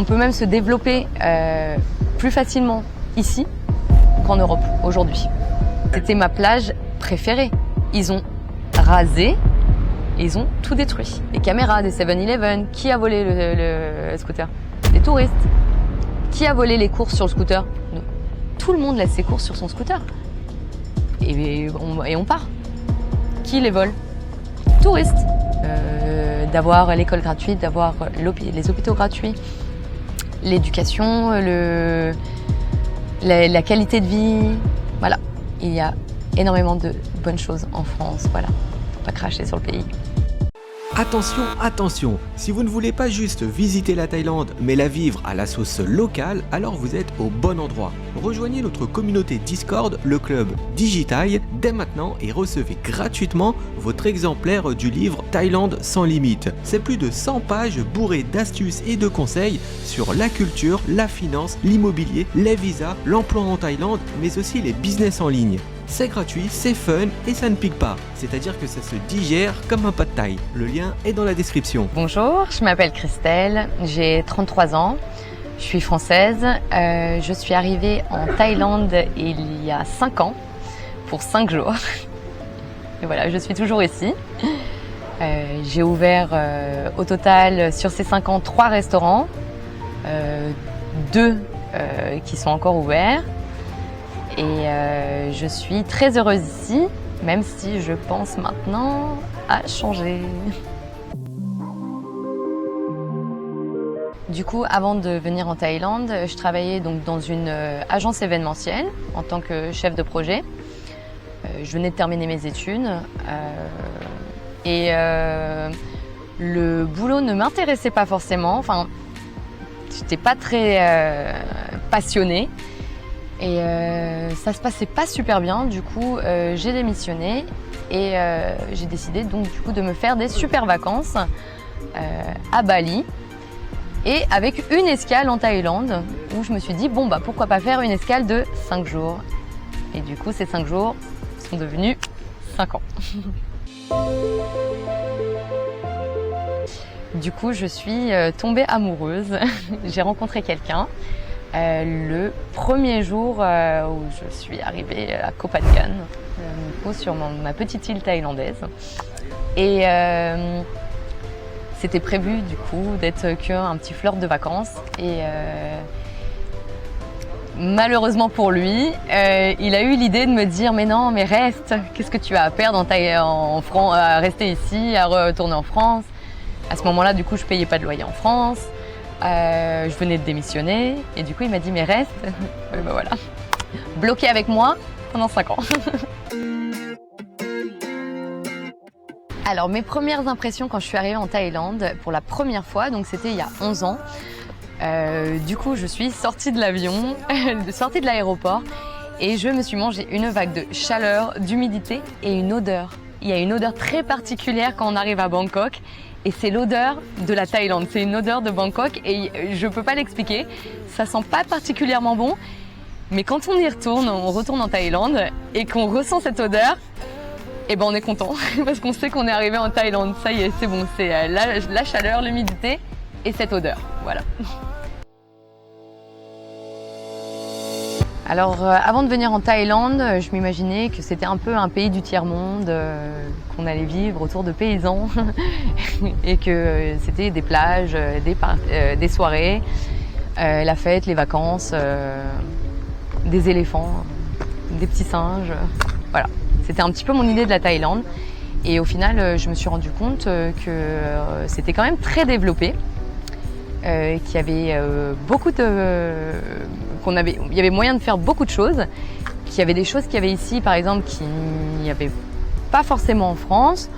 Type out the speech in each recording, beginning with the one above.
On peut même se développer plus facilement ici qu'en Europe aujourd'hui. C'était ma plage préférée. Ils ont rasé et ils ont tout détruit. Les caméras des 7-Eleven, qui a volé le scooter? Les touristes. Qui a volé les courses sur le scooter? Tout le monde laisse ses courses sur son scooter. Et on part. Qui les vole? Touristes. D'avoir l'école gratuite, d'avoir les hôpitaux gratuits, l'éducation, la qualité de vie. Voilà, il y a énormément de bonnes choses en France. Voilà, pas cracher sur le pays. Attention, attention, si vous ne voulez pas juste visiter la Thaïlande, mais la vivre à la sauce locale, alors vous êtes au bon endroit. Rejoignez notre communauté Discord, le club Digitai, dès maintenant et recevez gratuitement votre exemplaire du livre Thaïlande sans limite. C'est plus de 100 pages bourrées d'astuces et de conseils sur la culture, la finance, l'immobilier, les visas, l'emploi en Thaïlande, mais aussi les business en ligne. C'est gratuit, c'est fun et ça ne pique pas. C'est-à-dire que ça se digère comme un pad thaï. Le lien est dans la description. Bonjour, je m'appelle Christelle, j'ai 33 ans, je suis française. Je suis arrivée en Thaïlande il y a 5 ans, pour 5 jours. Et voilà, je suis toujours ici. J'ai ouvert au total sur ces 5 ans 3 restaurants, 2 qui sont encore ouverts. Et je suis très heureuse ici, même si je pense maintenant à changer. Du coup, avant de venir en Thaïlande, je travaillais donc dans une agence événementielle en tant que chef de projet. Je venais de terminer mes études et le boulot ne m'intéressait pas forcément. Enfin, j'étais pas très passionnée. Et ça se passait pas super bien, du coup j'ai démissionné et j'ai décidé donc du coup de me faire des super vacances à Bali et avec une escale en Thaïlande où je me suis dit bon bah pourquoi pas faire une escale de 5 jours. Et du coup ces 5 jours sont devenus 5 ans. Du coup je suis tombée amoureuse, j'ai rencontré quelqu'un. Le premier jour où je suis arrivée à Koh Phangan, sur ma petite île thaïlandaise. Et c'était prévu du coup d'être qu'un petit flirt de vacances. Et malheureusement pour lui, il a eu l'idée de me dire mais non, mais reste, qu'est-ce que tu as à perdre à rester ici, à retourner en France. À ce moment-là, du coup, je payais pas de loyer en France. Je venais de démissionner et du coup il m'a dit mais reste. Et ben voilà, bloqué avec moi pendant 5 ans. Alors mes premières impressions quand je suis arrivée en Thaïlande pour la première fois, donc c'était il y a 11 ans. Du coup je suis sortie de l'avion, sortie de l'aéroport et je me suis mangé une vague de chaleur, d'humidité et une odeur. Il y a une odeur très particulière quand on arrive à Bangkok. Et c'est l'odeur de la Thaïlande, c'est une odeur de Bangkok et je peux pas l'expliquer. Ça sent pas particulièrement bon, mais quand on retourne en Thaïlande et qu'on ressent cette odeur, eh ben on est content parce qu'on sait qu'on est arrivé en Thaïlande. Ça y est, c'est bon, c'est la chaleur, l'humidité et cette odeur, voilà. Alors avant de venir en Thaïlande, je m'imaginais que c'était un peu un pays du tiers-monde, qu'on allait vivre autour de paysans et que c'était des plages, des soirées, la fête, les vacances, des éléphants, des petits singes. Voilà, c'était un petit peu mon idée de la Thaïlande. Et au final, je me suis rendu compte que c'était quand même très développé. Qu'il y avait il y avait moyen de faire beaucoup de choses, qu'il y avait des choses qu'il y avait ici par exemple qu'il n'y avait pas forcément en France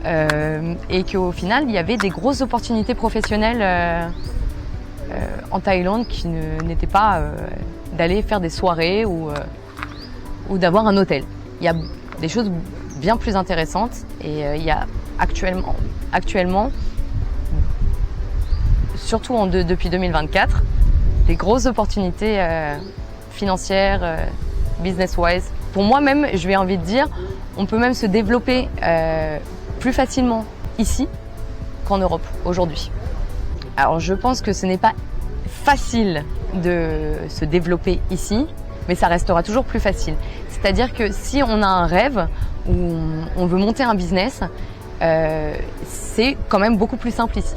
et qu'au final il y avait des grosses opportunités professionnelles en Thaïlande qui n'étaient pas d'aller faire des soirées ou d'avoir un hôtel. Il y a des choses bien plus intéressantes et il y a actuellement surtout depuis 2024, des grosses opportunités financières, business-wise. Pour moi-même, je vais envie de dire, on peut même se développer plus facilement ici qu'en Europe aujourd'hui. Alors je pense que ce n'est pas facile de se développer ici, mais ça restera toujours plus facile. C'est-à-dire que si on a un rêve ou on veut monter un business, c'est quand même beaucoup plus simple ici.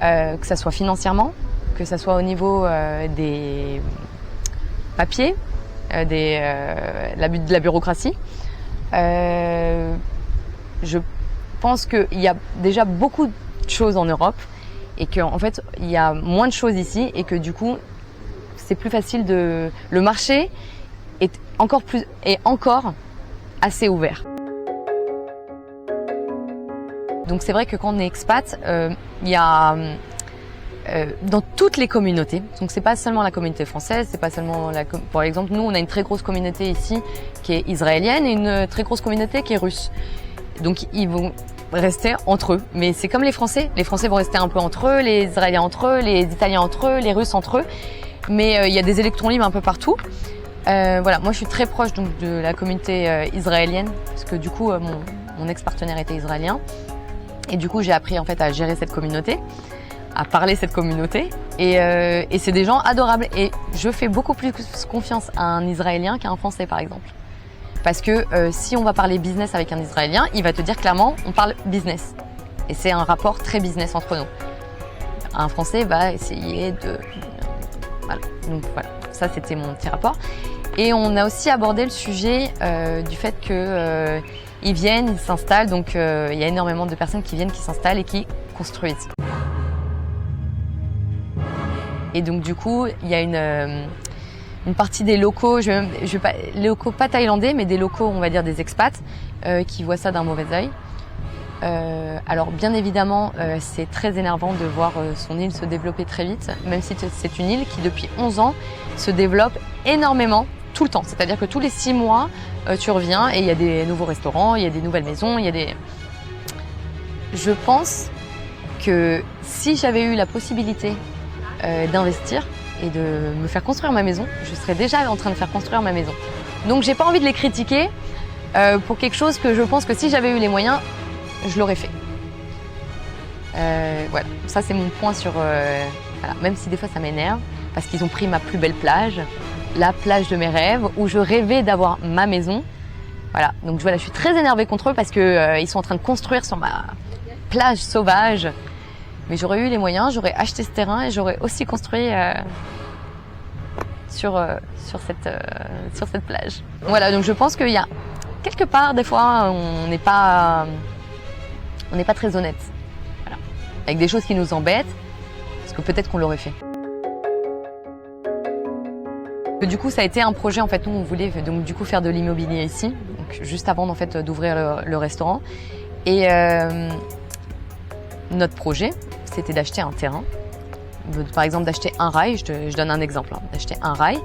Que ça soit financièrement, que ça soit au niveau des papiers, de la bureaucratie. Je pense qu'il y a déjà beaucoup de choses en Europe et qu'en fait, il y a moins de choses ici et que du coup, c'est plus facile le marché est encore assez ouvert. Donc c'est vrai que quand on est expat, il y a dans toutes les communautés, donc c'est pas seulement la communauté française, c'est pas seulement par exemple nous on a une très grosse communauté ici qui est israélienne et une très grosse communauté qui est russe. Donc ils vont rester entre eux, mais c'est comme les Français vont rester un peu entre eux, les Israéliens entre eux, les Italiens entre eux, les Russes entre eux, mais il y a des électrons libres un peu partout. Voilà, moi je suis très proche donc de la communauté israélienne parce que du coup mon ex-partenaire était israélien et du coup j'ai appris en fait à gérer cette communauté, à parler cette communauté et c'est des gens adorables et je fais beaucoup plus confiance à un Israélien qu'à un Français par exemple. Parce que si on va parler business avec un Israélien, il va te dire clairement on parle business. Et c'est un rapport très business entre nous. Un Français va essayer de... Voilà. Donc voilà, ça c'était mon petit rapport. Et on a aussi abordé le sujet du fait que ils viennent, ils s'installent. Donc il y a énormément de personnes qui viennent, qui s'installent et qui construisent. Et donc du coup, il y a une partie des locaux, les locaux pas thaïlandais, mais des locaux, on va dire des expats, qui voient ça d'un mauvais œil. Alors bien évidemment, c'est très énervant de voir son île se développer très vite, même si c'est une île qui depuis 11 ans se développe énormément tout le temps. C'est-à-dire que tous les 6 mois, tu reviens et il y a des nouveaux restaurants, il y a des nouvelles maisons, il y a des... Je pense que si j'avais eu la possibilité d'investir et de me faire construire ma maison, je serais déjà en train de faire construire ma maison. Donc j'ai pas envie de les critiquer pour quelque chose que je pense que si j'avais eu les moyens, je l'aurais fait. Voilà, ça c'est mon point sur... voilà. Même si des fois ça m'énerve, parce qu'ils ont pris ma plus belle plage, la plage de mes rêves, où je rêvais d'avoir ma maison. Voilà, donc voilà, je suis très énervée contre eux parce que ils sont en train de construire sur ma plage sauvage. Mais j'aurais eu les moyens, j'aurais acheté ce terrain et j'aurais aussi construit sur cette plage. Voilà, donc je pense qu'il y a quelque part, des fois, on n'est pas très honnête. Voilà. Avec des choses qui nous embêtent, parce que peut-être qu'on l'aurait fait. Du coup, ça a été un projet, en fait, où on voulait donc, du coup, faire de l'immobilier ici, donc, juste avant en fait, d'ouvrir le restaurant. Et notre projet, c'était d'acheter un terrain. Par exemple, d'acheter un rail, je donne un exemple, hein, d'acheter un rail.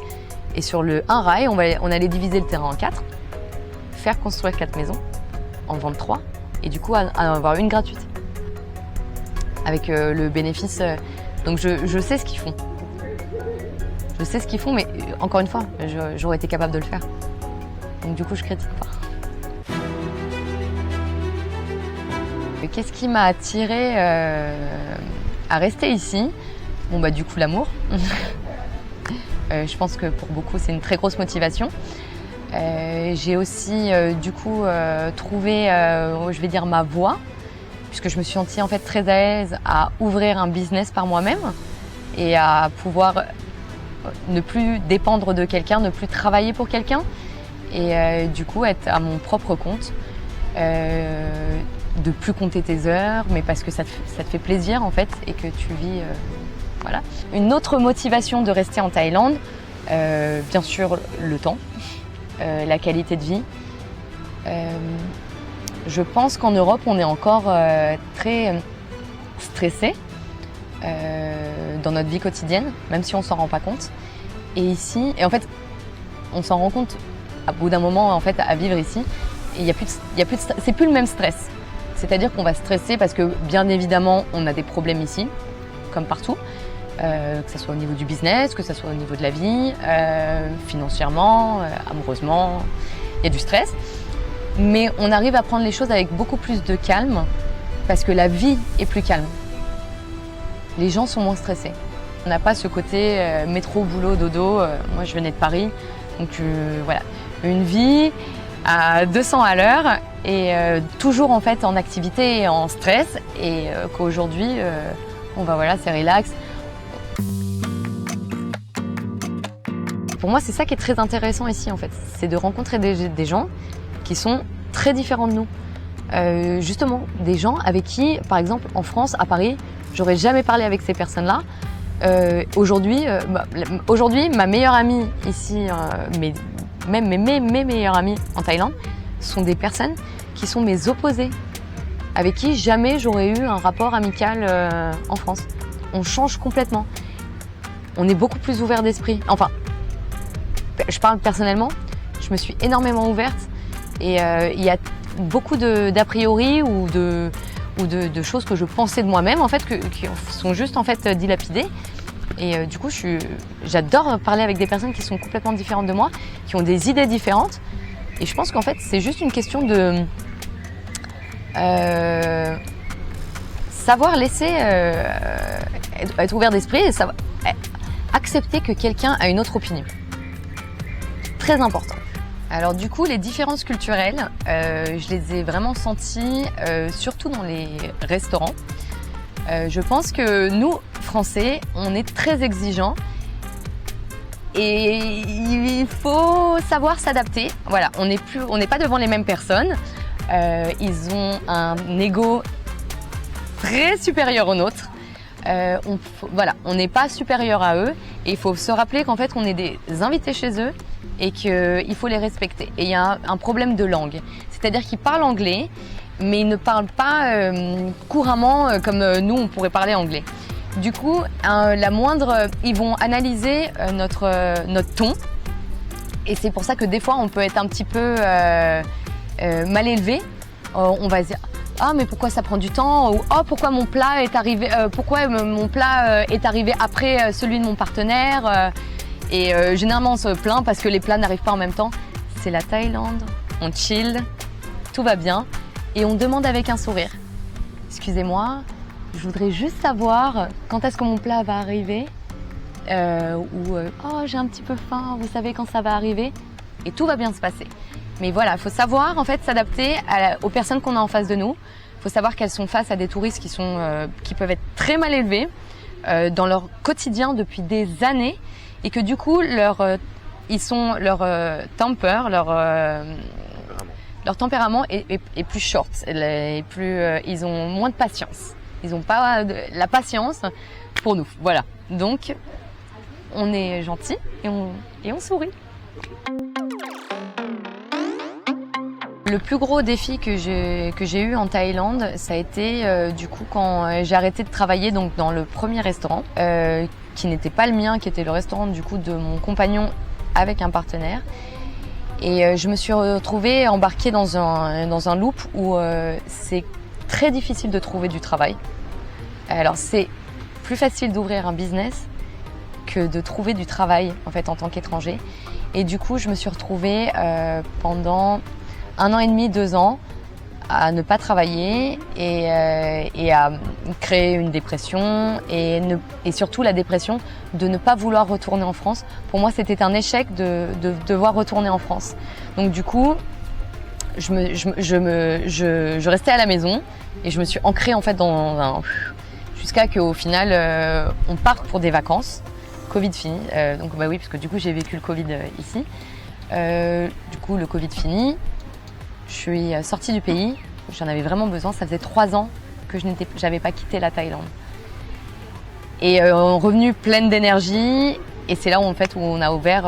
Et sur le un rail, on allait diviser le terrain en 4, faire construire 4 maisons, en vendre 3, et du coup, en avoir une gratuite. Avec le bénéfice. Donc, je sais ce qu'ils font. Je sais ce qu'ils font, mais encore une fois, j'aurais été capable de le faire. Donc, du coup, je critique pas. Qu'est-ce qui m'a attirée à rester ici? Bon, bah, du coup, l'amour. Je pense que pour beaucoup, c'est une très grosse motivation. J'ai aussi, du coup, trouvé, je vais dire, ma voie, puisque je me suis sentie en fait très à l'aise à ouvrir un business par moi-même et à pouvoir ne plus dépendre de quelqu'un, ne plus travailler pour quelqu'un et du coup être à mon propre compte. De plus compter tes heures, mais parce que ça te fait plaisir en fait et que tu vis... voilà. Une autre motivation de rester en Thaïlande, bien sûr le temps, la qualité de vie. Je pense qu'en Europe, on est encore très stressé dans notre vie quotidienne, même si on s'en rend pas compte. Et ici, et en fait, on s'en rend compte à bout d'un moment en fait à vivre ici, et c'est plus le même stress. C'est-à-dire qu'on va stresser parce que bien évidemment, on a des problèmes ici, comme partout, que ce soit au niveau du business, que ce soit au niveau de la vie, financièrement, amoureusement, il y a du stress. Mais on arrive à prendre les choses avec beaucoup plus de calme parce que la vie est plus calme. Les gens sont moins stressés. On n'a pas ce côté métro, boulot, dodo. Moi, je venais de Paris, donc voilà, une vie à 200 à l'heure et toujours en fait en activité et en stress, et qu'aujourd'hui, bon bah voilà, c'est relax. Pour moi, c'est ça qui est très intéressant ici en fait, c'est de rencontrer des gens qui sont très différents de nous. Justement, des gens avec qui, par exemple, en France, à Paris, j'aurais jamais parlé avec ces personnes-là. Aujourd'hui, ma meilleure amie ici, même mes meilleures amies en Thaïlande, sont des personnes qui sont mes opposés, avec qui jamais j'aurais eu un rapport amical en France. On change complètement. On est beaucoup plus ouvert d'esprit. Enfin, je parle personnellement, je me suis énormément ouverte et il y a beaucoup d'a priori ou de choses que je pensais de moi-même en fait qui sont juste en fait dilapidées. Et du coup, j'adore parler avec des personnes qui sont complètement différentes de moi, qui ont des idées différentes. Et je pense qu'en fait, c'est juste une question de savoir laisser être ouvert d'esprit et savoir accepter que quelqu'un a une autre opinion. Très important. Alors du coup, les différences culturelles, je les ai vraiment senties, surtout dans les restaurants. Je pense que nous, Français, on est très exigeants et il faut savoir s'adapter. Voilà, on n'est pas devant les mêmes personnes. Ils ont un ego très supérieur au nôtre. Voilà, on n'est pas supérieur à eux et il faut se rappeler qu'en fait, on est des invités chez eux et qu'il faut les respecter. Et il y a un problème de langue, c'est-à-dire qu'ils parlent anglais, mais ils ne parlent pas couramment comme nous, on pourrait parler anglais. Du coup, ils vont analyser notre ton, et c'est pour ça que des fois, on peut être un petit peu mal élevé. On va se dire « Ah, mais pourquoi ça prend du temps ?» ou « Oh, pourquoi mon plat est arrivé, après celui de mon partenaire ?» Et généralement, on se plaint parce que les plats n'arrivent pas en même temps. C'est la Thaïlande, on chill, tout va bien. Et on demande avec un sourire. Excusez-moi, je voudrais juste savoir quand est-ce que mon plat va arriver. Oh, j'ai un petit peu faim, vous savez quand ça va arriver. Et tout va bien se passer. Mais voilà, il faut savoir en fait s'adapter aux personnes qu'on a en face de nous. Il faut savoir qu'elles sont face à des touristes qui peuvent être très mal élevés dans leur quotidien depuis des années. Et que du coup, leur tempérament est plus short, ils ont moins de patience. Ils n'ont pas la patience pour nous. Voilà. Donc, on est gentil et on sourit. Le plus gros défi que j'ai eu en Thaïlande, ça a été du coup quand j'ai arrêté de travailler donc dans le premier restaurant, qui n'était pas le mien, qui était le restaurant du coup de mon compagnon avec un partenaire. Et je me suis retrouvée embarquée dans un loop où c'est très difficile de trouver du travail. Alors c'est plus facile d'ouvrir un business que de trouver du travail en fait en tant qu'étranger. Et du coup, je me suis retrouvée pendant 1 an et demi, 2 ans à ne pas travailler et à créer une dépression et surtout la dépression de ne pas vouloir retourner en France. Pour moi, c'était un échec de devoir retourner en France. Donc du coup, je restais à la maison et je me suis ancrée en fait jusqu'à qu'au final on parte pour des vacances. Covid fini, donc bah oui, parce que du coup j'ai vécu le Covid ici. Du coup le Covid fini. Je suis sortie du pays, j'en avais vraiment besoin, ça faisait 3 ans que je n'avais pas quitté la Thaïlande. Et revenu pleine d'énergie, et c'est là où, en fait, où on a ouvert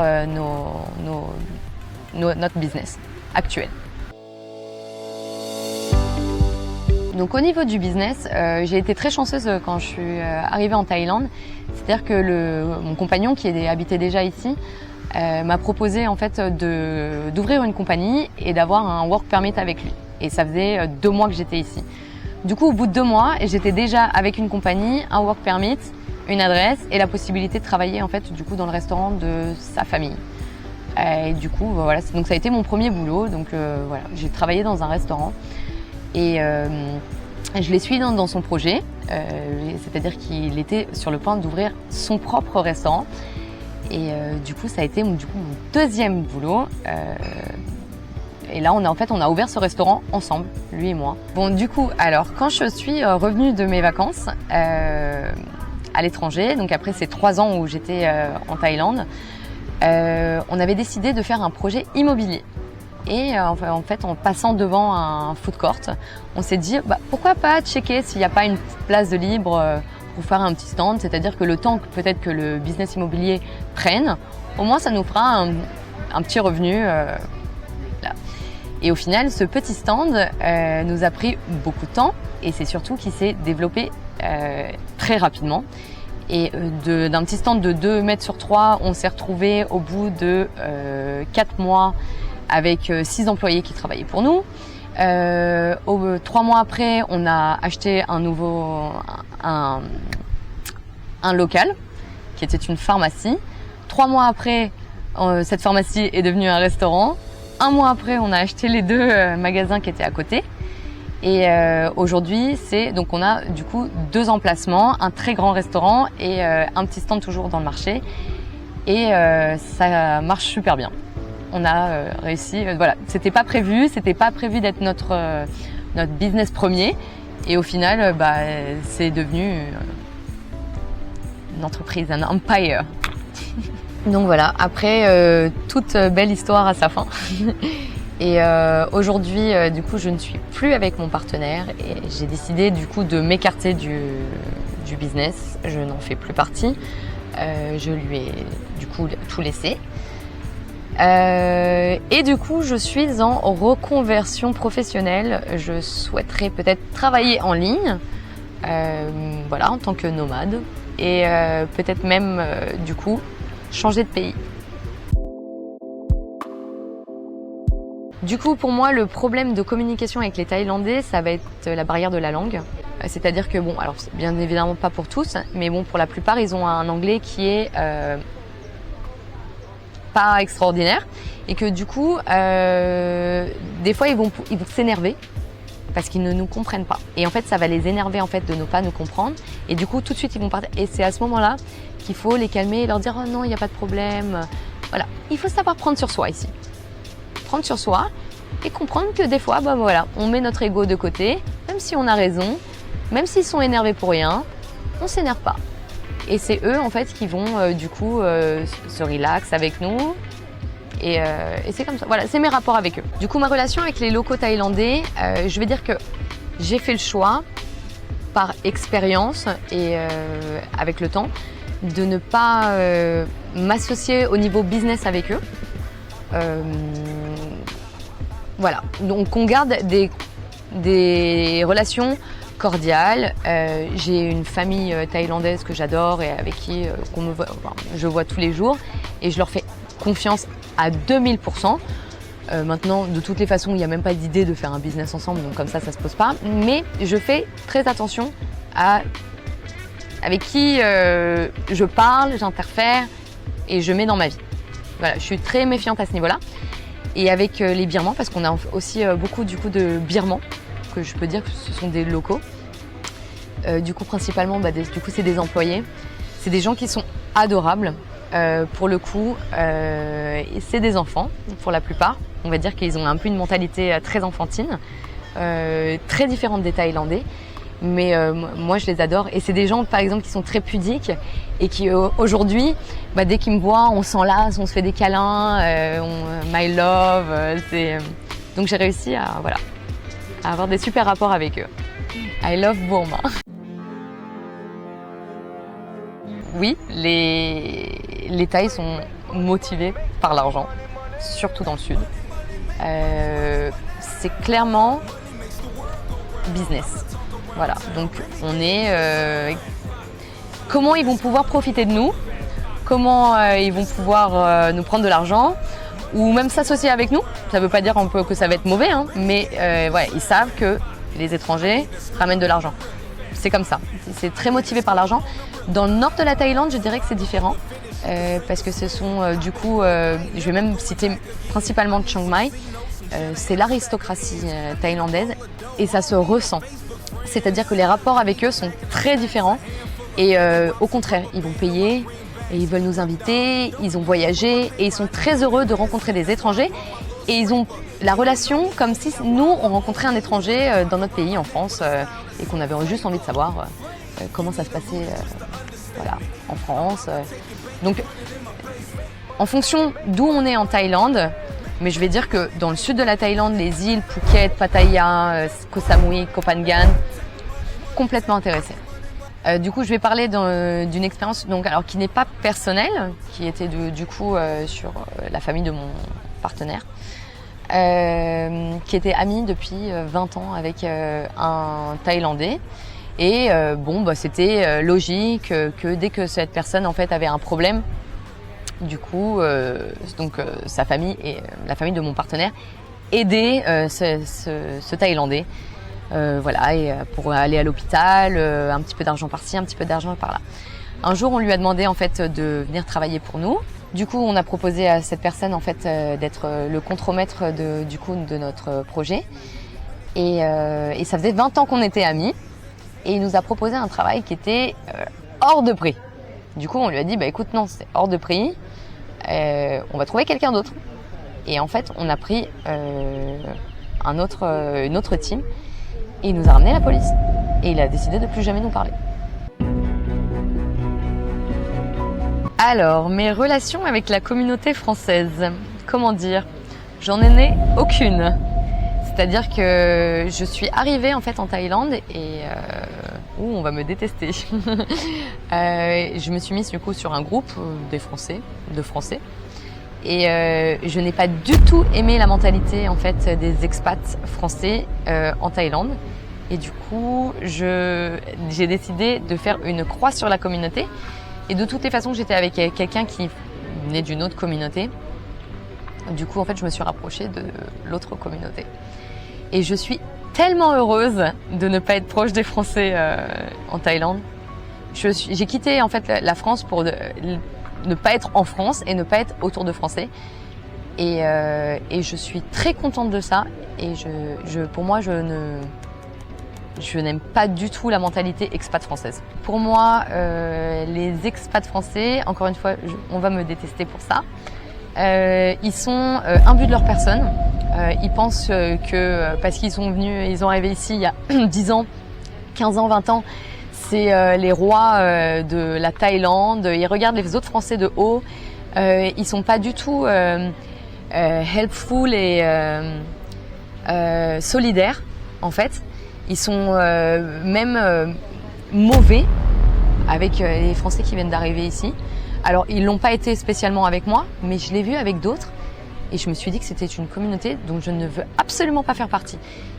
notre business actuel. Donc au niveau du business, j'ai été très chanceuse quand je suis arrivée en Thaïlande. C'est-à-dire que mon compagnon qui habitait déjà ici, m'a proposé en fait d'ouvrir une compagnie et d'avoir un work permit avec lui. Et ça faisait 2 mois que j'étais ici. Du coup, au bout de 2 mois, j'étais déjà avec une compagnie, un work permit, une adresse et la possibilité de travailler en fait du coup dans le restaurant de sa famille. Et du coup, voilà, donc ça a été mon premier boulot. Donc voilà, j'ai travaillé dans un restaurant et Je l'ai suivi dans son projet, c'est-à-dire qu'il était sur le point d'ouvrir son propre restaurant. Et du coup, ça a été mon deuxième boulot. Et là, on a ouvert ce restaurant ensemble, lui et moi. Bon, du coup, alors, quand je suis revenue de mes vacances à l'étranger, donc après ces 3 ans où j'étais en Thaïlande, on avait décidé de faire un projet immobilier. Et en fait, en passant devant un food court, on s'est dit pourquoi pas checker s'il n'y a pas une place de libre pour faire un petit stand, c'est-à-dire que le temps que peut-être que le business immobilier prenne, au moins ça nous fera un petit revenu. Là. Et au final, ce petit stand nous a pris beaucoup de temps et c'est surtout qu'il s'est développé très rapidement. Et d'un petit stand de 2 mètres sur 3, on s'est retrouvé au bout de 4 mois avec 6 employés qui travaillaient pour nous. 3 mois après, on a acheté un local qui était une pharmacie. 3 mois après, cette pharmacie est devenue un restaurant. 1 mois après, on a acheté les 2 magasins qui étaient à côté. Et aujourd'hui, donc on a du coup 2 emplacements, un très grand restaurant et un petit stand toujours dans le marché. Et ça marche super bien. On a réussi, voilà, c'était pas prévu d'être notre business premier. Et au final, c'est devenu une entreprise, un empire. Donc voilà, après, toute belle histoire a sa fin. Et aujourd'hui, du coup, je ne suis plus avec mon partenaire et j'ai décidé du coup de m'écarter du business. Je n'en fais plus partie. Je lui ai du coup tout laissé. Et du coup, je suis en reconversion professionnelle. Je souhaiterais peut-être travailler en ligne, voilà, en tant que nomade, et peut-être même du coup changer de pays. Du coup, pour moi, le problème de communication avec les Thaïlandais, ça va être la barrière de la langue. C'est-à-dire que bon, alors c'est bien évidemment pas pour tous, mais bon, pour la plupart, ils ont un anglais qui est pas extraordinaire et que du coup, des fois, ils vont s'énerver parce qu'ils ne nous comprennent pas. Et en fait, ça va les énerver en fait de ne pas nous comprendre. Et du coup, tout de suite, ils vont partir. Et c'est à ce moment-là qu'il faut les calmer et leur dire « Oh non, il n'y a pas de problème ». Voilà, il faut savoir prendre sur soi ici. Prendre sur soi et comprendre que des fois, voilà, on met notre ego de côté, même si on a raison, même s'ils sont énervés pour rien, on s'énerve pas. Et c'est eux en fait qui vont du coup se relax avec nous et c'est comme ça. Voilà, c'est mes rapports avec eux. Du coup, ma relation avec les locaux thaïlandais, je vais dire que j'ai fait le choix par expérience et avec le temps de ne pas m'associer au niveau business avec eux. Voilà, donc on garde des relations cordiales. J'ai une famille thaïlandaise que j'adore et avec qui je vois tous les jours et je leur fais confiance à 2000%. Maintenant, de toutes les façons, il n'y a même pas d'idée de faire un business ensemble, donc comme ça se pose pas. Mais je fais très attention à avec qui je parle, j'interfère et je mets dans ma vie. Voilà, je suis très méfiante à ce niveau-là. Et avec les Birmans, parce qu'on a aussi beaucoup du coup de Birmans, que je peux dire que ce sont des locaux. Du coup, principalement, du coup, c'est des employés. C'est des gens qui sont adorables. Pour le coup, c'est des enfants, pour la plupart. On va dire qu'ils ont un peu une mentalité très enfantine, très différente des Thaïlandais. Mais moi, je les adore. Et c'est des gens, par exemple, qui sont très pudiques et qui, aujourd'hui, dès qu'ils me voient, on s'enlace, on se fait des câlins, my love. Donc, j'ai réussi à avoir des super rapports avec eux. I love Burma. Oui, les Thaïs sont motivés par l'argent, surtout dans le sud. C'est clairement business. Voilà, donc on est... comment ils vont pouvoir profiter de nous, comment ils vont pouvoir nous prendre de l'argent, ou même s'associer avec nous. Ça ne veut pas dire que ça va être mauvais, hein, mais ils savent que les étrangers ramènent de l'argent. C'est comme ça, c'est très motivé par l'argent. Dans le nord de la Thaïlande, je dirais que c'est différent, parce que ce sont du coup, je vais même citer principalement Chiang Mai, c'est l'aristocratie thaïlandaise et ça se ressent. C'est-à-dire que les rapports avec eux sont très différents et au contraire, ils vont payer et ils veulent nous inviter, ils ont voyagé et ils sont très heureux de rencontrer des étrangers et ils ont la relation comme si nous, on rencontrait un étranger dans notre pays, en France, et qu'on avait juste envie de savoir comment ça se passait voilà, en France. Donc, en fonction d'où on est en Thaïlande, mais je vais dire que dans le sud de la Thaïlande, les îles Phuket, Pattaya, Koh Samui, Koh Phangan, complètement intéressée. Du coup, je vais parler d'une expérience alors qui n'est pas personnelle, qui était du coup sur la famille de mon partenaire, qui était ami depuis 20 ans avec un Thaïlandais. Et c'était logique que dès que cette personne en fait avait un problème, du coup, sa famille et la famille de mon partenaire aidaient ce Thaïlandais. Pour aller à l'hôpital, un petit peu d'argent par-ci, un petit peu d'argent par-là. Un jour, on lui a demandé en fait de venir travailler pour nous. Du coup, on a proposé à cette personne en fait d'être le contremaître de notre projet. Et ça faisait 20 ans qu'on était amis. Et il nous a proposé un travail qui était hors de prix. Du coup, on lui a dit, écoute, non, c'est hors de prix. On va trouver quelqu'un d'autre. Et en fait, on a pris une autre team. Et il nous a ramené la police. Et il a décidé de plus jamais nous parler. Alors, mes relations avec la communauté française, comment dire? J'en ai aucune. C'est-à-dire que je suis arrivée en fait en Thaïlande et on va me détester. Je me suis mise du coup sur un groupe de Français. Et je n'ai pas du tout aimé la mentalité en fait des expats français en Thaïlande. Et du coup, j'ai décidé de faire une croix sur la communauté. Et de toutes les façons, j'étais avec quelqu'un qui venait d'une autre communauté. Du coup, en fait, je me suis rapprochée de l'autre communauté. Et je suis tellement heureuse de ne pas être proche des Français en Thaïlande. J'ai quitté en fait la France pour ne pas être en France et ne pas être autour de Français. Et je suis très contente de ça. Et pour moi, je n'aime pas du tout la mentalité expat française. Pour moi, les expats français, encore une fois, on va me détester pour ça. Ils sont imbus de leur personne. Ils pensent que parce qu'ils sont venus, ils ont arrivé ici il y a 10 ans, 15 ans, 20 ans, c'est les rois de la Thaïlande. Ils regardent les autres Français de haut. Ils sont pas du tout helpful et solidaires en fait. Ils sont même mauvais avec les Français qui viennent d'arriver ici. Alors ils l'ont pas été spécialement avec moi, mais je l'ai vu avec d'autres. Et je me suis dit que c'était une communauté dont je ne veux absolument pas faire partie.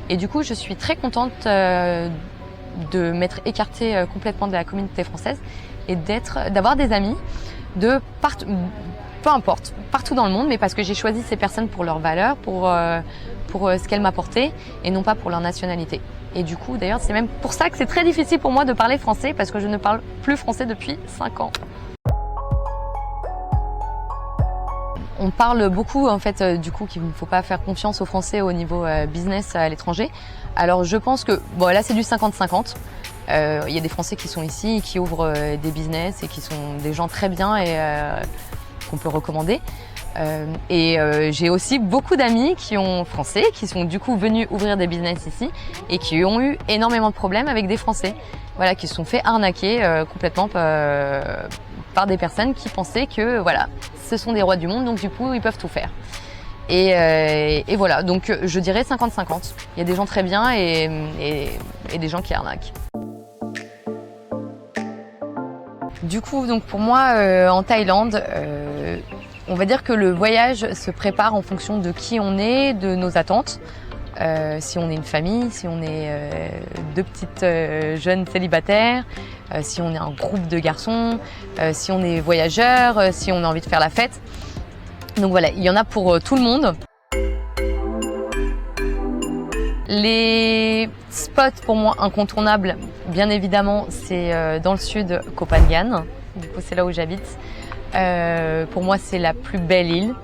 Et du coup, je suis très contente de m'être écartée complètement de la communauté française et d'avoir des amis de partout, peu importe, partout dans le monde, mais parce que j'ai choisi ces personnes pour leurs valeurs, pour ce qu'elles m'apportaient et non pas pour leur nationalité. Et du coup, d'ailleurs, c'est même pour ça que c'est très difficile pour moi de parler français parce que je ne parle plus français depuis 5 ans. On parle beaucoup en fait du coup qu'il ne faut pas faire confiance aux Français au niveau business à l'étranger. Alors je pense que là c'est du 50-50. Il y a des Français qui sont ici et qui ouvrent des business et qui sont des gens très bien et qu'on peut recommander. J'ai aussi beaucoup d'amis français qui sont du coup venus ouvrir des business ici et qui ont eu énormément de problèmes avec des Français. Voilà, qui se sont fait arnaquer complètement par des personnes qui pensaient que ce sont des rois du monde, donc du coup ils peuvent tout faire. Et voilà, donc je dirais 50-50. Il y a des gens très bien et des gens qui arnaquent. Du coup, donc pour moi, en Thaïlande, on va dire que le voyage se prépare en fonction de qui on est, de nos attentes. Si on est une famille, si on est deux petites jeunes célibataires, si on est un groupe de garçons, si on est voyageur, si on a envie de faire la fête. Donc voilà, il y en a pour tout le monde. Les spots pour moi incontournables, bien évidemment, c'est dans le sud, Koh Phangan. Du coup, c'est là où j'habite. Pour moi, c'est la plus belle île.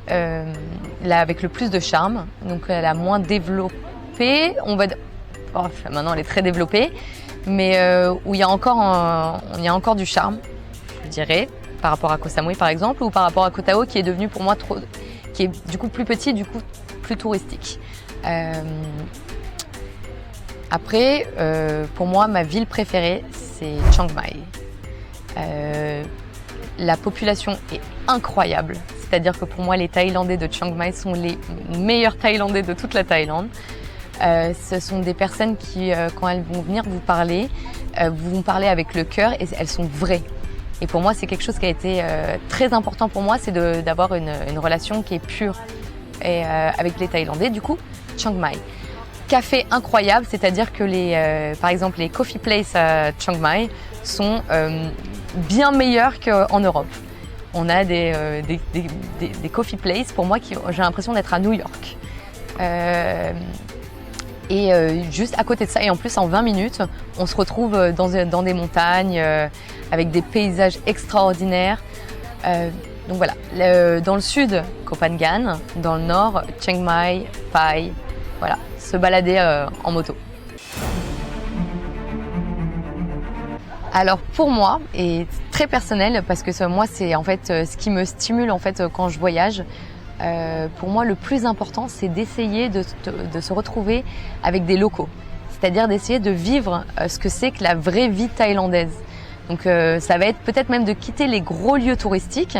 Là avec le plus de charme, donc la moins développée, on va maintenant elle est très développée, mais où il y a encore du charme, je dirais, par rapport à Koh Samui par exemple, ou par rapport à Koh Tao qui est devenu pour moi qui est du coup plus petit, du coup plus touristique. Après, pour moi, ma ville préférée, c'est Chiang Mai. La population est incroyable. C'est-à-dire que pour moi, les Thaïlandais de Chiang Mai sont les meilleurs Thaïlandais de toute la Thaïlande. Ce sont des personnes qui, quand elles vont venir vous parler vont parler avec le cœur et elles sont vraies. Et pour moi, c'est quelque chose qui a été très important pour moi, c'est d'avoir une relation qui est pure avec les Thaïlandais. Du coup, Chiang Mai. Café incroyable, c'est-à-dire que par exemple, les coffee places à Chiang Mai sont bien meilleurs qu'en Europe. On a des coffee places, pour moi, j'ai l'impression d'être à New York. Juste à côté de ça, et en plus en 20 minutes, on se retrouve dans des montagnes avec des paysages extraordinaires. Donc voilà, dans le sud, Koh Phangan, dans le nord, Chiang Mai, Pai, voilà, se balader en moto. Alors pour moi, et très personnel, parce que moi c'est en fait ce qui me stimule en fait quand je voyage. Pour moi, le plus important, c'est d'essayer de se retrouver avec des locaux. C'est-à-dire d'essayer de vivre ce que c'est que la vraie vie thaïlandaise. Donc ça va être peut-être même de quitter les gros lieux touristiques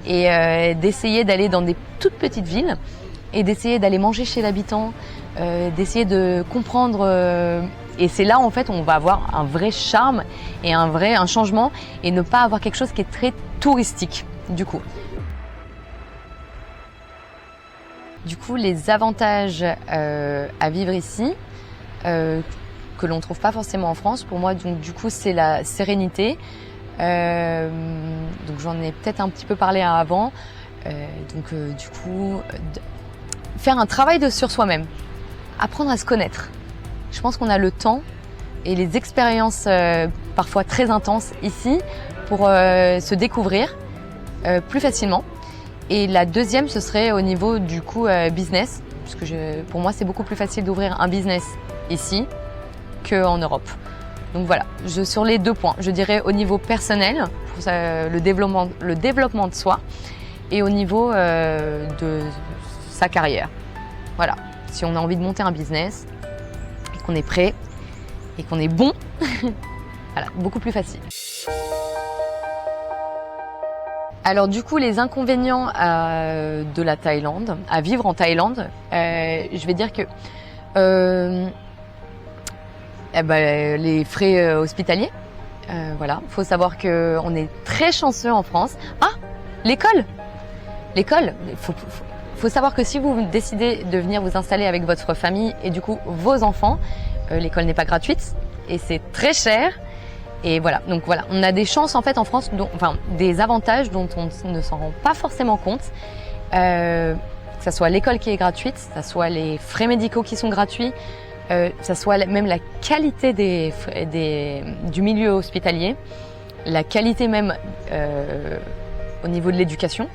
et d'essayer d'aller dans des toutes petites villes et d'essayer d'aller manger chez l'habitant, d'essayer de comprendre. Et c'est là, en fait, on va avoir un vrai charme et un changement et ne pas avoir quelque chose qui est très touristique, du coup. Du coup, les avantages à vivre ici, que l'on ne trouve pas forcément en France, pour moi, donc, du coup, c'est la sérénité. Donc, j'en ai peut-être un petit peu parlé avant. Du coup, faire un travail sur soi-même, apprendre à se connaître. Je pense qu'on a le temps et les expériences parfois très intenses ici pour se découvrir plus facilement. Et la deuxième, ce serait au niveau du coup business, parce que pour moi, c'est beaucoup plus facile d'ouvrir un business ici qu'en Europe. Donc voilà, sur les 2 points, je dirais au niveau personnel, pour le développement de soi, et au niveau de sa carrière. Voilà, si on a envie de monter un business, et qu'on est prêt, et qu'on est bon, voilà, beaucoup plus facile. Alors du coup, les inconvénients de la Thaïlande, à vivre en Thaïlande, je vais dire que les frais hospitaliers, voilà, faut savoir que on est très chanceux en France. Ah, l'école, faut savoir que si vous décidez de venir vous installer avec votre famille et du coup vos enfants, l'école n'est pas gratuite et c'est très cher. Et voilà, donc voilà, on a des chances en fait en France, des avantages dont on ne s'en rend pas forcément compte. Que ça soit l'école qui est gratuite, que ça soit les frais médicaux qui sont gratuits, que ça soit même la qualité du milieu hospitalier, la qualité même au niveau de l'éducation,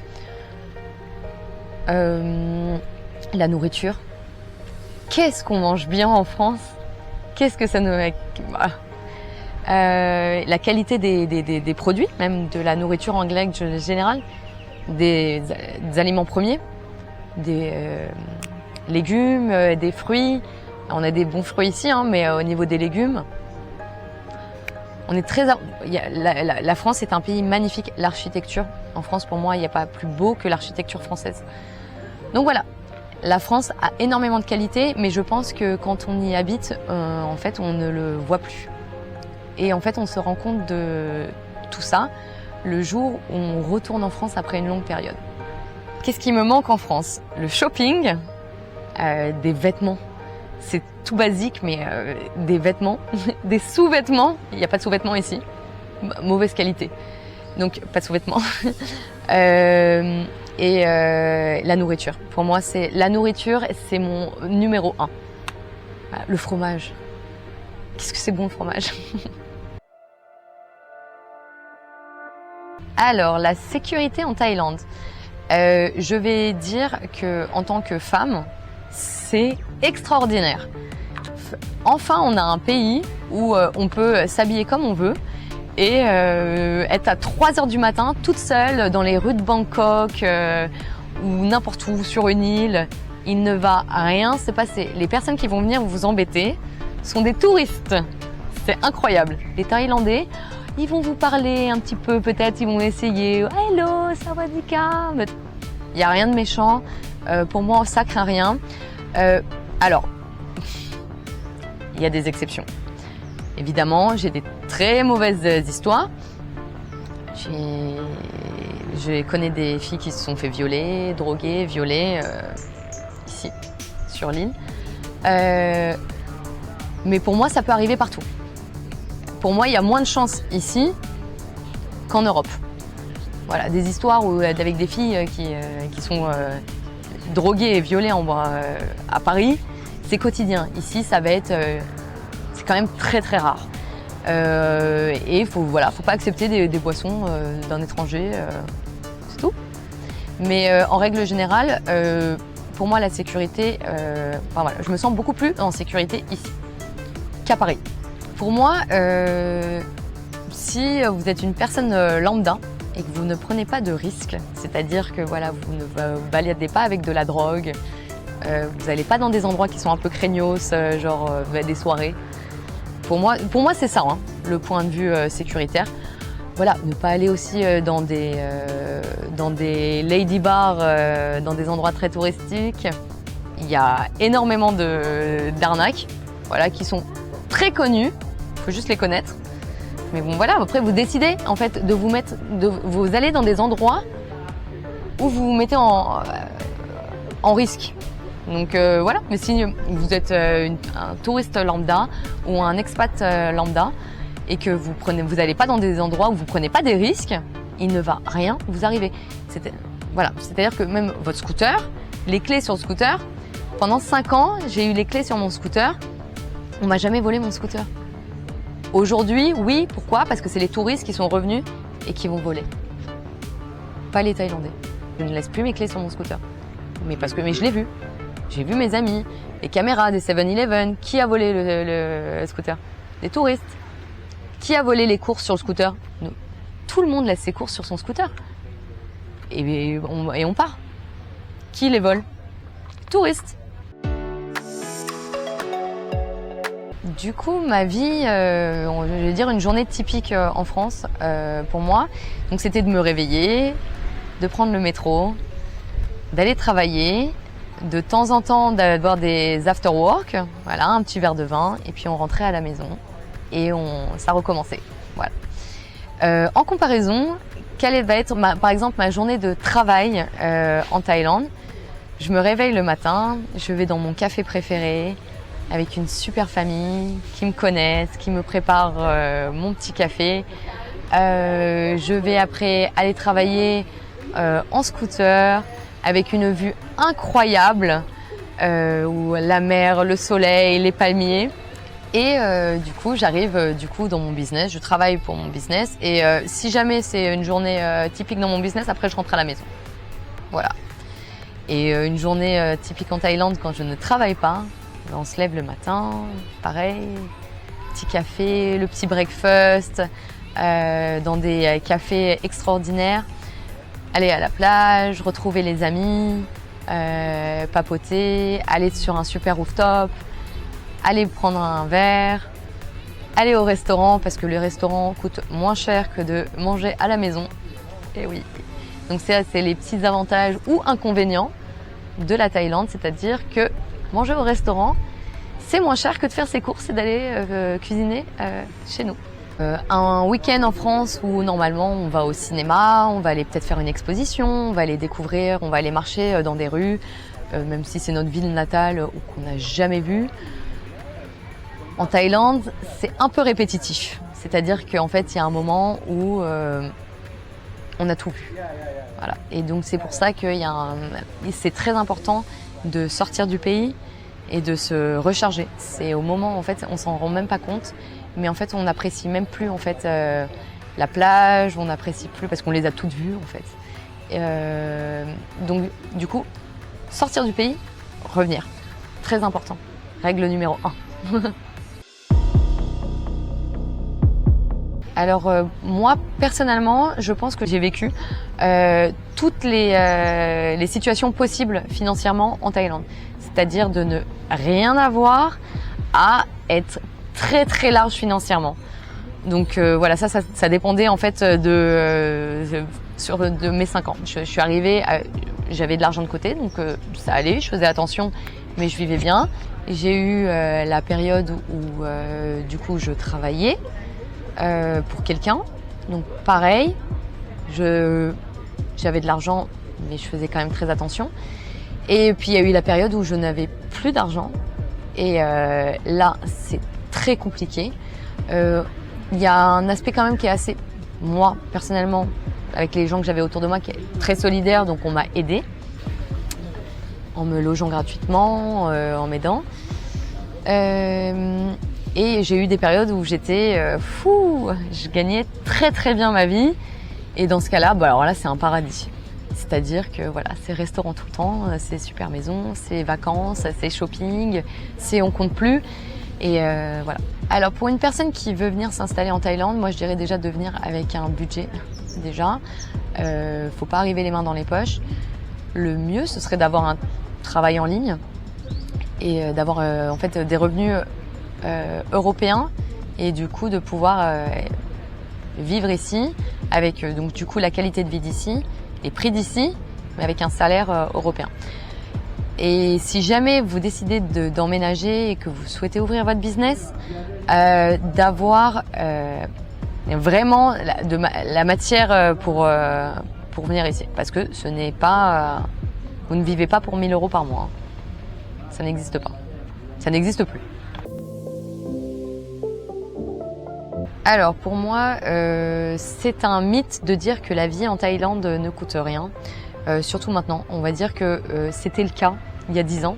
la nourriture. Qu'est-ce qu'on mange bien en France? Qu'est-ce que ça nous... la qualité des produits, même de la nourriture en général, des aliments premiers, des légumes, des fruits. On a des bons fruits ici, mais au niveau des légumes, on est très. La France est un pays magnifique. L'architecture en France, pour moi, il n'y a pas plus beau que l'architecture française. Donc voilà, la France a énormément de qualité, mais je pense que quand on y habite, en fait, on ne le voit plus. Et en fait, on se rend compte de tout ça le jour où on retourne en France après une longue période. Qu'est-ce qui me manque en France? Le shopping, des vêtements. C'est tout basique, mais des vêtements, des sous-vêtements. Il n'y a pas de sous-vêtements ici. Mauvaise qualité. Donc, pas de sous-vêtements. La nourriture. Pour moi, la nourriture, c'est mon numéro 1. Le fromage. Qu'est-ce que c'est bon le fromage? Alors, la sécurité en Thaïlande. Je vais dire que en tant que femme, c'est extraordinaire. enfin on a un pays où on peut s'habiller comme on veut et être à 3 heures du matin toute seule dans les rues de Bangkok ou n'importe où sur une île. Il ne va rien se passer. Les personnes qui vont venir vous embêter sont des touristes. C'est incroyable. Les Thaïlandais, ils vont vous parler un petit peu, peut-être ils vont essayer « Hello, sawadika ». Il n'y a rien de méchant. Pour moi, ça craint rien. Alors, il y a des exceptions. Évidemment, j'ai des très mauvaises histoires. Je connais des filles qui se sont fait violer, droguer, violer, ici, sur l'île. Mais pour moi, ça peut arriver partout. Pour moi, il y a moins de chances ici qu'en Europe. Voilà, des histoires avec des filles qui sont droguées et violées à Paris, c'est quotidien. Ici, ça va être, c'est quand même très très rare. Et faut pas accepter des boissons d'un étranger, c'est tout. Mais en règle générale, pour moi, la sécurité, je me sens beaucoup plus en sécurité ici qu'à Paris. Pour moi, si vous êtes une personne lambda et que vous ne prenez pas de risques, c'est-à-dire que voilà, vous ne vous baladez pas avec de la drogue, vous n'allez pas dans des endroits qui sont un peu craignos, genre des soirées. Pour moi c'est ça, hein, le point de vue sécuritaire. Voilà, ne pas aller aussi dans des lady bars, dans des endroits très touristiques. Il y a énormément d'arnaques, voilà, qui sont très connues. Il faut juste les connaître. Mais bon, voilà, après vous décidez en fait de vous allez dans des endroits où vous vous mettez en risque. Donc voilà, mais si vous êtes un touriste lambda ou un expat lambda et que vous n'allez pas dans des endroits où vous prenez pas des risques, il ne va rien vous arriver. C'est-à-dire que même votre scooter, les clés sur le scooter, pendant 5 ans, j'ai eu les clés sur mon scooter, on m'a jamais volé mon scooter. Aujourd'hui, oui, pourquoi? Parce que c'est les touristes qui sont revenus et qui vont voler. Pas les Thaïlandais. Je ne laisse plus mes clés sur mon scooter. Mais je l'ai vu. J'ai vu mes amis, les caméras des 7-Eleven. Qui a volé le scooter? Les touristes. Qui a volé les courses sur le scooter? Tout le monde laisse ses courses sur son scooter. Et on part. Qui les vole? Touristes. Du coup, ma vie, je vais dire une journée typique en France pour moi. Donc c'était de me réveiller, de prendre le métro, d'aller travailler, de temps en temps d'avoir des after-work, voilà, un petit verre de vin, et puis on rentrait à la maison et ça recommençait. Voilà. En comparaison, quelle va être par exemple ma journée de travail en Thaïlande? Je me réveille le matin, je vais dans mon café préféré, avec une super famille qui me connaissent, qui me prépare mon petit café. Je vais après aller travailler en scooter avec une vue incroyable où la mer, le soleil, les palmiers. Et du coup, j'arrive dans mon business, je travaille pour mon business. Et si jamais c'est une journée typique dans mon business, après je rentre à la maison. Voilà. Et une journée typique en Thaïlande quand je ne travaille pas, on se lève le matin, pareil, petit café, le petit breakfast, dans des cafés extraordinaires. Aller à la plage, retrouver les amis, papoter, aller sur un super rooftop, aller prendre un verre, aller au restaurant parce que le restaurant coûte moins cher que de manger à la maison. Et oui. Donc c'est les petits avantages ou inconvénients de la Thaïlande, c'est-à-dire que manger au restaurant, c'est moins cher que de faire ses courses et d'aller cuisiner chez nous. Un week-end en France où normalement on va au cinéma, on va aller peut-être faire une exposition, on va aller découvrir, on va aller marcher dans des rues, même si c'est notre ville natale ou qu'on n'a jamais vu. En Thaïlande, c'est un peu répétitif. C'est-à-dire qu'en fait, il y a un moment où on a tout vu. Voilà. Et donc c'est pour ça que c'est très important de sortir du pays et de se recharger. C'est au moment, en fait, on s'en rend même pas compte, mais en fait, on n'apprécie même plus en fait la plage, on n'apprécie plus parce qu'on les a toutes vues en fait. Donc du coup, sortir du pays, revenir, très important. Règle numéro 1. Alors moi personnellement, je pense que j'ai vécu toutes les situations possibles financièrement en Thaïlande. C'est-à-dire de ne rien avoir à être très très large financièrement. Donc voilà, ça dépendait en fait de mes 5 ans. Je suis arrivée, j'avais de l'argent de côté, donc ça allait, je faisais attention, mais je vivais bien. J'ai eu la période où du coup je travaillais pour quelqu'un, donc pareil, j'avais de l'argent, mais je faisais quand même très attention. Et puis il y a eu la période où je n'avais plus d'argent, et là c'est très compliqué. Il y a un aspect quand même qui est assez, moi personnellement, avec les gens que j'avais autour de moi, qui est très solidaire, donc on m'a aidée en me logeant gratuitement, en m'aidant. Et j'ai eu des périodes où j'étais je gagnais très très bien ma vie. Et dans ce cas-là, alors là c'est un paradis. C'est-à-dire que voilà, c'est restaurant tout le temps, c'est super maison, c'est vacances, c'est shopping, c'est on compte plus. Et voilà. Alors pour une personne qui veut venir s'installer en Thaïlande, moi je dirais déjà de venir avec un budget déjà. Faut pas arriver les mains dans les poches. Le mieux ce serait d'avoir un travail en ligne et d'avoir en fait des revenus européens et du coup de pouvoir vivre ici avec donc du coup la qualité de vie d'ici, les prix d'ici, mais avec un salaire européen. Et si jamais vous décidez d'emménager et que vous souhaitez ouvrir votre business, d'avoir vraiment la matière pour venir ici, parce que ce n'est pas, vous ne vivez pas pour 1 000 € par mois. Ça n'existe pas, ça n'existe plus. Alors pour moi, c'est un mythe de dire que la vie en Thaïlande ne coûte rien, surtout maintenant. On va dire que c'était le cas il y a 10 ans,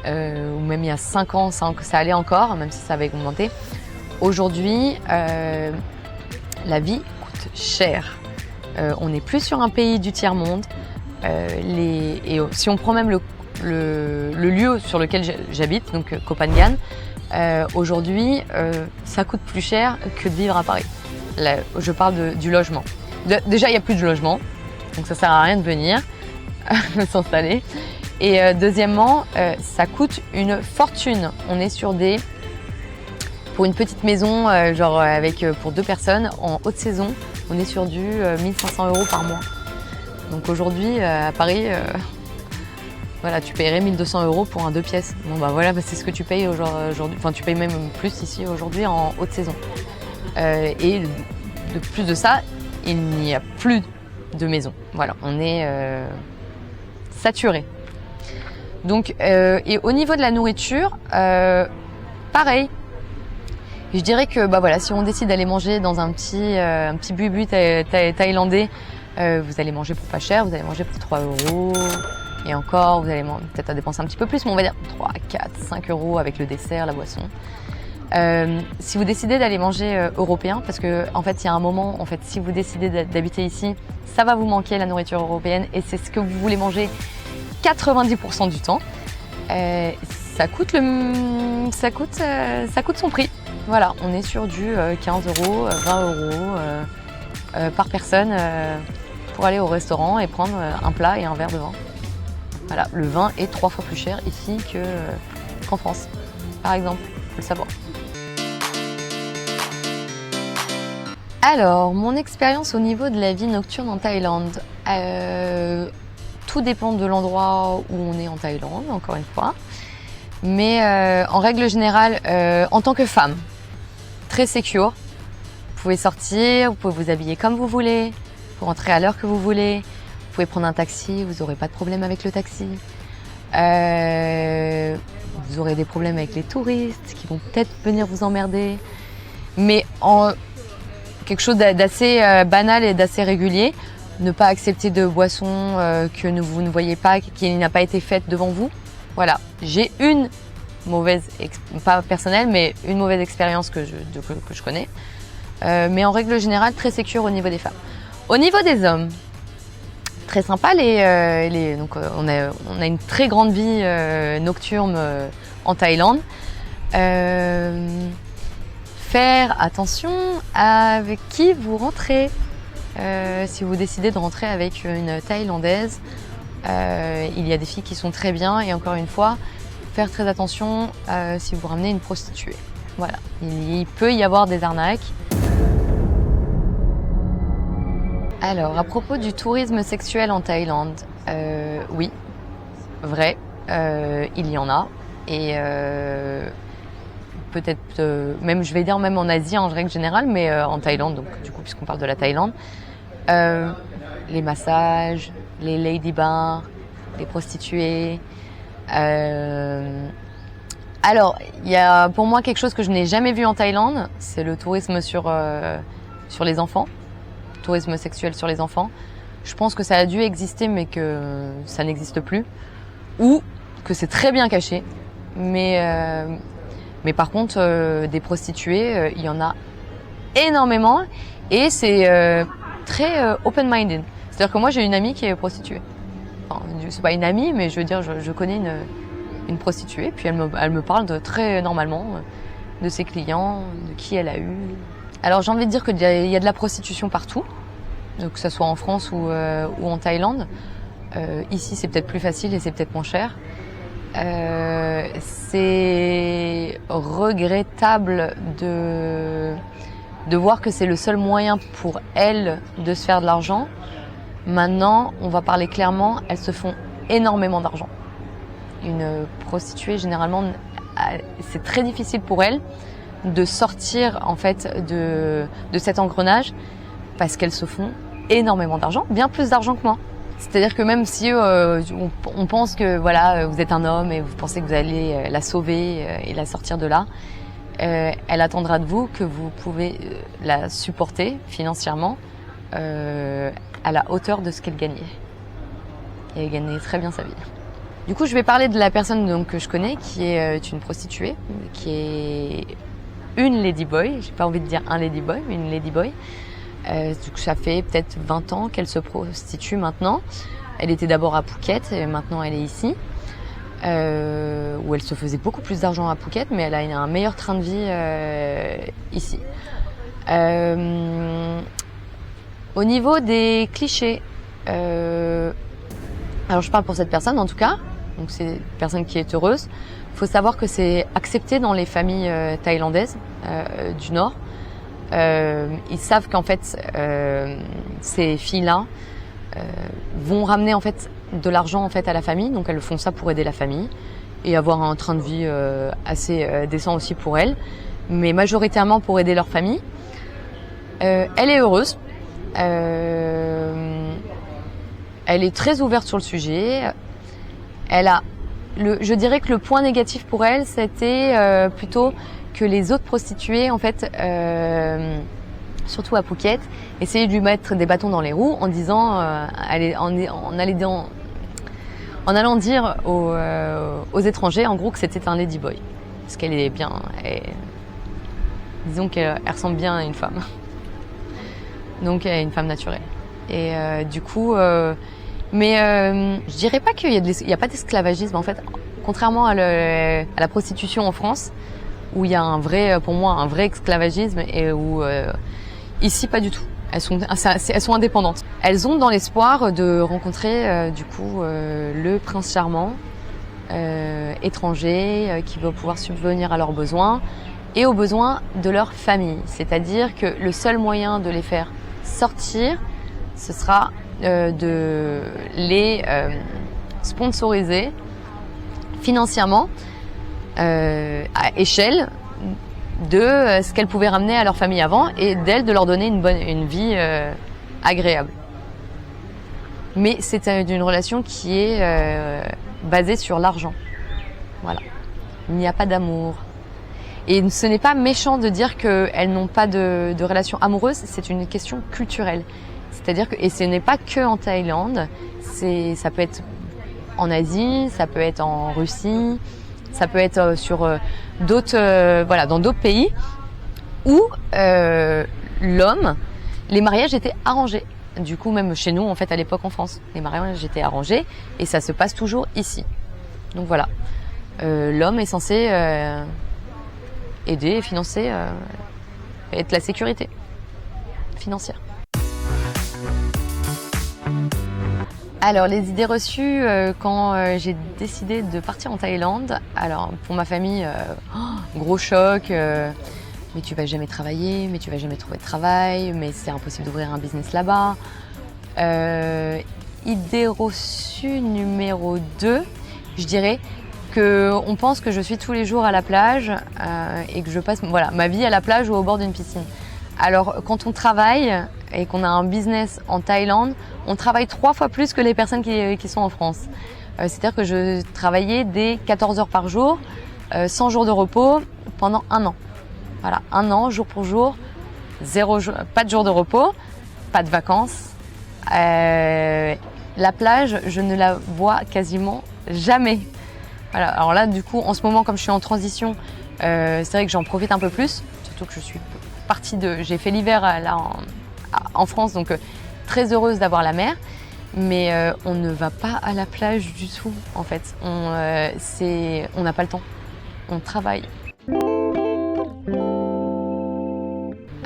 ou même il y a 5 ans, ça allait encore, même si ça avait augmenté. Aujourd'hui, la vie coûte cher. On n'est plus sur un pays du tiers-monde. Si on prend même le lieu sur lequel j'habite, donc Koh Phangan, aujourd'hui, ça coûte plus cher que de vivre à Paris. Là, je parle du logement. Déjà, il n'y a plus de logement, donc ça sert à rien de venir s'installer. Et deuxièmement, ça coûte une fortune. On est sur pour une petite maison, pour 2 personnes, en haute saison, on est sur du 1 500 € par mois. Donc aujourd'hui, à Paris, voilà, tu paierais 1 200 € pour un 2 pièces. Bon voilà, c'est ce que tu payes aujourd'hui. Enfin, tu payes même plus ici aujourd'hui en haute saison. Et de plus de ça, il n'y a plus de maison. Voilà, on est saturé. Donc, et au niveau de la nourriture, pareil. Je dirais que voilà, si on décide d'aller manger dans un petit bubu thaïlandais, vous allez manger pour pas cher, vous allez manger pour 3 €. Et encore, vous allez peut-être à dépenser un petit peu plus, mais on va dire 3, 4, 5 € avec le dessert, la boisson. Si vous décidez d'aller manger européen, parce que en fait, il y a un moment, en fait, si vous décidez d'habiter ici, ça va vous manquer la nourriture européenne et c'est ce que vous voulez manger 90% du temps. Ça coûte son prix. Voilà, on est sur du 15 €, 20 € par personne pour aller au restaurant et prendre un plat et un verre de vin. Voilà, le vin est 3 fois plus cher ici qu'en France, par exemple, faut le savoir. Alors, mon expérience au niveau de la vie nocturne en Thaïlande. Tout dépend de l'endroit où on est en Thaïlande, encore une fois. Mais en règle générale, en tant que femme, très secure, vous pouvez sortir, vous pouvez vous habiller comme vous voulez, vous rentrez à l'heure que vous voulez, vous pouvez prendre un taxi, vous n'aurez pas de problème avec le taxi. Vous aurez des problèmes avec les touristes qui vont peut-être venir vous emmerder. Mais en quelque chose d'assez banal et d'assez régulier, ne pas accepter de boissons que vous ne voyez pas, qui n'a pas été faite devant vous. Voilà, j'ai une mauvaise, pas personnelle, mais une mauvaise expérience que je connais. Mais en règle générale, très sécure au niveau des femmes. Au niveau des hommes, très sympa. Donc, on a une très grande vie nocturne en Thaïlande. Faire attention avec qui vous rentrez. Si vous décidez de rentrer avec une Thaïlandaise, il y a des filles qui sont très bien et encore une fois, faire très attention si vous ramenez une prostituée. Voilà, il peut y avoir des arnaques. Alors, à propos du tourisme sexuel en Thaïlande, oui, vrai, il y en a. Et peut-être, même, je vais dire même en Asie en règle générale, mais en Thaïlande, donc du coup, puisqu'on parle de la Thaïlande, les massages, les lady bars, les prostituées. Alors, il y a pour moi quelque chose que je n'ai jamais vu en Thaïlande, c'est le tourisme sur les enfants, tourisme sexuel sur les enfants. Je pense que ça a dû exister, mais que ça n'existe plus, ou que c'est très bien caché. Mais par contre, des prostituées, il y en a énormément, et c'est très open-minded. C'est-à-dire que moi, j'ai une amie qui est prostituée. Enfin, c'est pas une amie, mais je veux dire, je connais une prostituée, puis elle me parle très normalement de ses clients, de qui elle a eu. Alors j'ai envie de dire qu'il y a de la prostitution partout, que ce soit en France ou en Thaïlande. Ici c'est peut-être plus facile et c'est peut-être moins cher. C'est regrettable de voir que c'est le seul moyen pour elles de se faire de l'argent. Maintenant, on va parler clairement, elles se font énormément d'argent. Une prostituée, généralement, c'est très difficile pour elle de sortir en fait de cet engrenage parce qu'elles se font énormément d'argent, bien plus d'argent que moi. C'est-à-dire que même si on pense que voilà, vous êtes un homme et vous pensez que vous allez la sauver et la sortir de là, elle attendra de vous que vous pouvez la supporter financièrement à la hauteur de ce qu'elle gagnait. Et elle gagnait très bien sa vie. Du coup, je vais parler de la personne donc, que je connais, qui est une prostituée, qui est une ladyboy. J'ai pas envie de dire un ladyboy, mais une ladyboy. Ça fait peut-être 20 ans qu'elle se prostitue maintenant. Elle était d'abord à Phuket et maintenant elle est ici. Où elle se faisait beaucoup plus d'argent à Phuket, mais elle a un meilleur train de vie ici. Au niveau des clichés, alors je parle pour cette personne en tout cas, donc c'est une personne qui est heureuse. Il faut savoir que c'est accepté dans les familles thaïlandaises du Nord. Ils savent qu'en fait ces filles-là vont ramener en fait de l'argent en fait à la famille, donc elles font ça pour aider la famille et avoir un train de vie assez décent aussi pour elles, mais majoritairement pour aider leur famille. Elle est heureuse. Elle est très ouverte sur le sujet. Je dirais que le point négatif pour elle, c'était plutôt que les autres prostituées, en fait, surtout à Phuket, essayaient de lui mettre des bâtons dans les roues en disant, en allant dire aux étrangers, en gros, que c'était un ladyboy, parce qu'elle est bien, disons qu'elle ressemble bien à une femme, donc à une femme naturelle. Et du coup, je dirais pas qu'il y a pas d'esclavagisme en fait, contrairement à la prostitution en France, où il y a pour moi un vrai esclavagisme et où ici pas du tout. Elles sont indépendantes. Elles ont dans l'espoir de rencontrer du coup le prince charmant étranger qui va pouvoir subvenir à leurs besoins et aux besoins de leur famille. C'est-à-dire que le seul moyen de les faire sortir, ce sera de les sponsoriser financièrement à échelle de ce qu'elles pouvaient ramener à leur famille avant et d'elles de leur donner une vie agréable. Mais c'est une relation qui est basée sur l'argent. Voilà. Il n'y a pas d'amour. Et ce n'est pas méchant de dire qu'elles n'ont pas de relation amoureuse, c'est une question culturelle. C'est-à-dire et ce n'est pas que en Thaïlande, ça peut être en Asie, ça peut être en Russie, ça peut être sur dans d'autres pays où les mariages étaient arrangés. Du coup, même chez nous, en fait, à l'époque en France, les mariages étaient arrangés et ça se passe toujours ici. Donc voilà, l'homme est censé aider et financer, être la sécurité financière. Alors les idées reçues quand j'ai décidé de partir en Thaïlande, alors pour ma famille, gros choc, mais tu vas jamais travailler, mais tu vas jamais trouver de travail, mais c'est impossible d'ouvrir un business là-bas. Idée reçue numéro 2, je dirais qu'on pense que je suis tous les jours à la plage et que je passe ma vie à la plage ou au bord d'une piscine. Alors quand on travaille et qu'on a un business en Thaïlande, on travaille 3 fois plus que les personnes qui sont en France. C'est-à-dire que je travaillais des 14 heures par jour, 100 jours de repos pendant 1 an. Voilà, 1 an, jour pour jour, pas de jour de repos, pas de vacances. La plage, je ne la vois quasiment jamais. Voilà, alors là, du coup, en ce moment, comme je suis en transition, c'est vrai que j'en profite un peu plus, surtout que je suis j'ai fait l'hiver là en France, donc très heureuse d'avoir la mer, mais on ne va pas à la plage du tout, en fait. On n'a pas le temps, on travaille.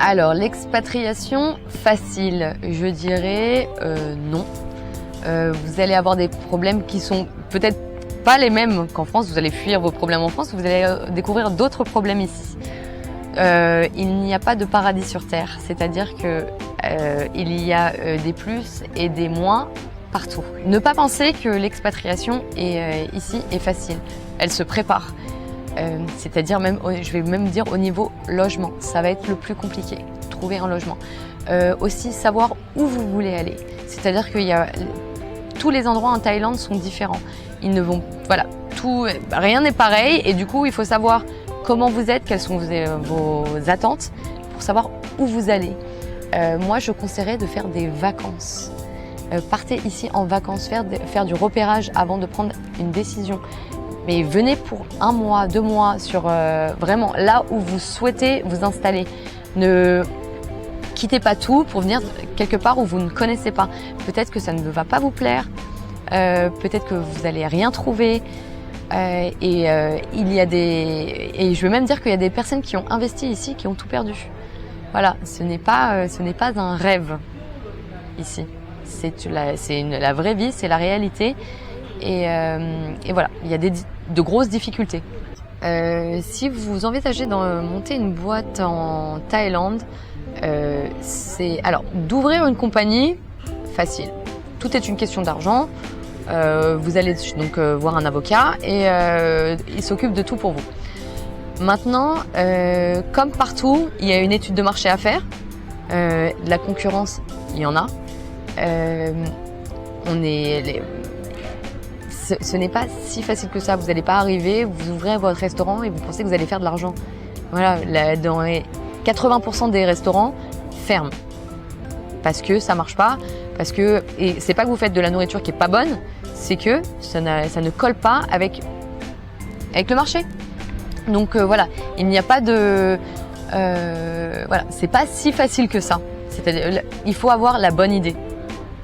Alors, l'expatriation facile, je dirais non. Vous allez avoir des problèmes qui sont peut-être pas les mêmes qu'en France. Vous allez fuir vos problèmes en France, vous allez découvrir d'autres problèmes ici. Il n'y a pas de paradis sur terre, c'est-à-dire que il y a des plus et des moins partout. Ne pas penser que l'expatriation ici est facile. Elle se prépare. C'est-à-dire même, je vais même dire au niveau logement, ça va être le plus compliqué, trouver un logement. Aussi savoir où vous voulez aller. C'est-à-dire que tous les endroits en Thaïlande sont différents. Rien n'est pareil et du coup il faut savoir comment vous êtes, quelles sont vos attentes pour savoir où vous allez. Moi, je conseillerais de faire des vacances. Partez ici en vacances, faire du repérage avant de prendre une décision. Mais venez pour 1 mois, 2 mois sur vraiment là où vous souhaitez vous installer. Ne quittez pas tout pour venir quelque part où vous ne connaissez pas. Peut-être que ça ne va pas vous plaire, peut-être que vous n'allez rien trouver. Et je veux même dire qu'il y a des personnes qui ont investi ici qui ont tout perdu. Voilà, ce n'est pas un rêve ici. C'est la vraie vie, c'est la réalité. Et voilà, il y a de grosses difficultés. Si vous envisagez de monter une boîte en Thaïlande, d'ouvrir une compagnie, facile. Tout est une question d'argent. Vous allez donc voir un avocat et il s'occupe de tout pour vous. Maintenant, comme partout, il y a une étude de marché à faire. De la concurrence, il y en a. Ce n'est pas si facile que ça. Vous n'allez pas arriver, vous ouvrez votre restaurant et vous pensez que vous allez faire de l'argent. Voilà, dans les 80% des restaurants ferment parce que ça marche pas. Et c'est pas que vous faites de la nourriture qui est pas bonne, c'est que ça ne colle pas avec le marché. Donc voilà, il n'y a pas de c'est pas si facile que ça. C'est-à-dire, il faut avoir la bonne idée.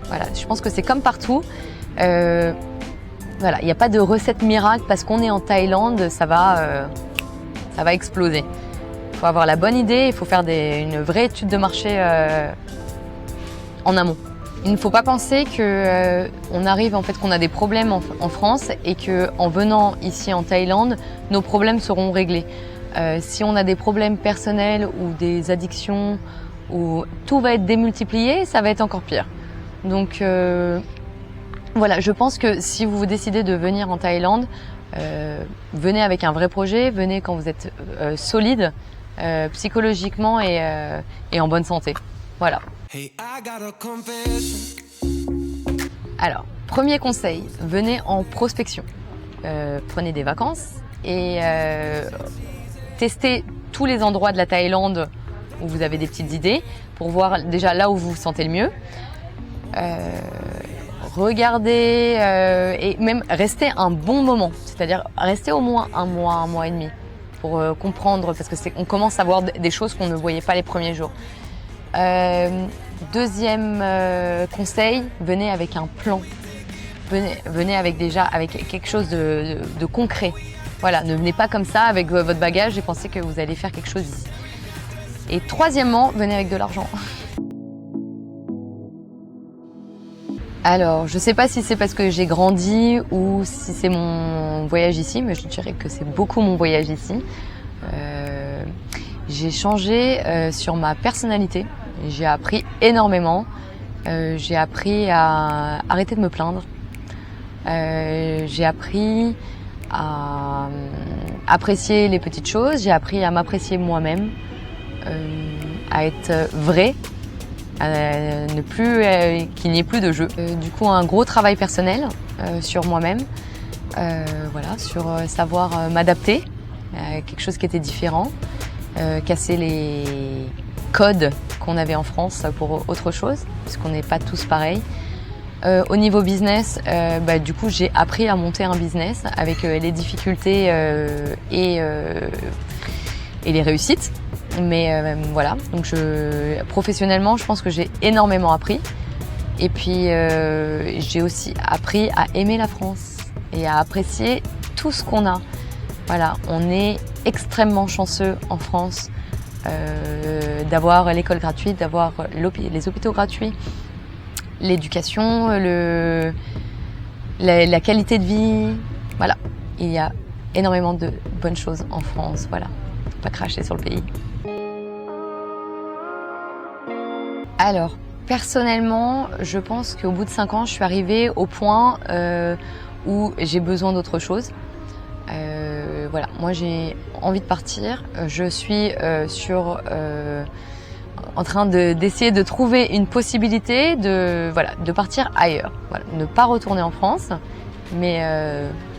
Voilà, je pense que c'est comme partout. Il n'y a pas de recette miracle parce qu'on est en Thaïlande, ça va exploser. Il faut avoir la bonne idée, il faut faire une vraie étude de marché en amont. Il ne faut pas penser qu'on arrive qu'on a des problèmes en France et qu'en venant ici en Thaïlande, nos problèmes seront réglés. Si on a des problèmes personnels ou des addictions, tout va être démultiplié, ça va être encore pire. Donc voilà, je pense que si vous décidez de venir en Thaïlande, venez avec un vrai projet, venez quand vous êtes solide psychologiquement et en bonne santé. Voilà. Alors, premier conseil, venez en prospection. Prenez des vacances et testez tous les endroits de la Thaïlande où vous avez des petites idées pour voir déjà là où vous vous sentez le mieux. Regardez et même restez un bon moment, c'est-à-dire restez au moins 1 mois et demi pour comprendre, parce que on commence à voir des choses qu'on ne voyait pas les premiers jours. Deuxième conseil, venez avec un plan. Venez avec quelque chose de concret. Voilà, ne venez pas comme ça avec votre bagage et pensez que vous allez faire quelque chose ici. Et troisièmement, venez avec de l'argent. Alors, je ne sais pas si c'est parce que j'ai grandi ou si c'est mon voyage ici, mais je dirais que c'est beaucoup mon voyage ici. J'ai changé sur ma personnalité, j'ai appris énormément. J'ai appris à arrêter de me plaindre. J'ai appris à apprécier les petites choses, j'ai appris à m'apprécier moi-même, à être vraie. Ne plus qu'il n'y ait plus de jeu. Du coup, un gros travail personnel sur moi-même, voilà, sur savoir m'adapter à quelque chose qui était différent, casser les codes qu'on avait en France pour autre chose, puisqu'on n'est pas tous pareils. Au niveau business, du coup, j'ai appris à monter un business avec les difficultés et les réussites. Mais voilà, donc professionnellement, je pense que j'ai énormément appris. Et puis, j'ai aussi appris à aimer la France et à apprécier tout ce qu'on a. Voilà, on est extrêmement chanceux en France d'avoir l'école gratuite, d'avoir les hôpitaux gratuits, l'éducation, la qualité de vie. Voilà, il y a énormément de bonnes choses en France. Voilà, pas cracher sur le pays. Alors, personnellement, je pense qu'au bout de 5 ans, je suis arrivée au point où j'ai besoin d'autre chose. Voilà, moi j'ai envie de partir. Je suis en train d'essayer de trouver une possibilité de partir ailleurs. Voilà, ne pas retourner en France, mais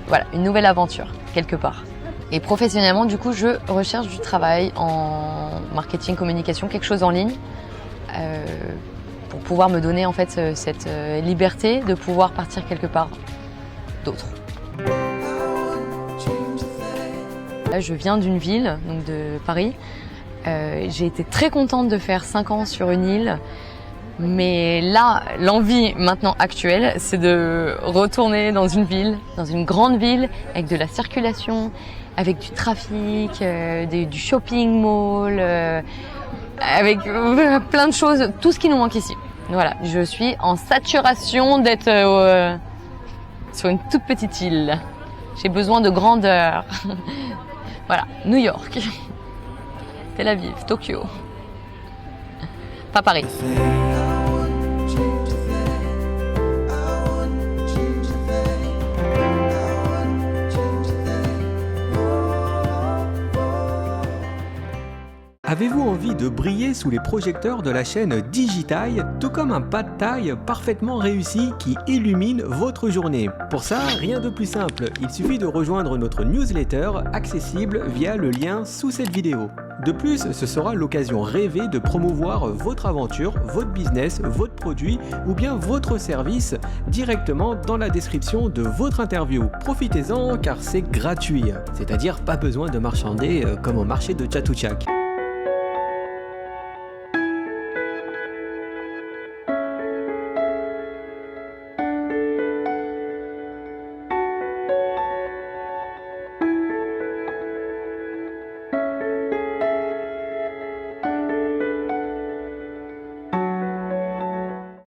voilà, une nouvelle aventure quelque part. Et professionnellement, du coup, je recherche du travail en marketing, communication, quelque chose en ligne. Pour pouvoir me donner en fait cette liberté de pouvoir partir quelque part d'autre. Là, je viens d'une ville, donc de Paris. J'ai été très contente de faire 5 ans sur une île, mais là, l'envie maintenant actuelle, c'est de retourner dans une ville, dans une grande ville, avec de la circulation, avec du trafic, du shopping mall, avec plein de choses, tout ce qui nous manque ici. Voilà, je suis en saturation d'être sur une toute petite île. J'ai besoin de grandeur. Voilà, New York, Tel Aviv, Tokyo, pas Paris. Avez-vous envie de briller sous les projecteurs de la chaîne Digitaille, tout comme un pas de taille parfaitement réussi qui illumine votre journée? Pour ça, rien de plus simple, il suffit de rejoindre notre newsletter accessible via le lien sous cette vidéo. De plus, ce sera l'occasion rêvée de promouvoir votre aventure, votre business, votre produit ou bien votre service directement dans la description de votre interview. Profitez-en car c'est gratuit, c'est-à-dire pas besoin de marchander comme au marché de Chatuchak.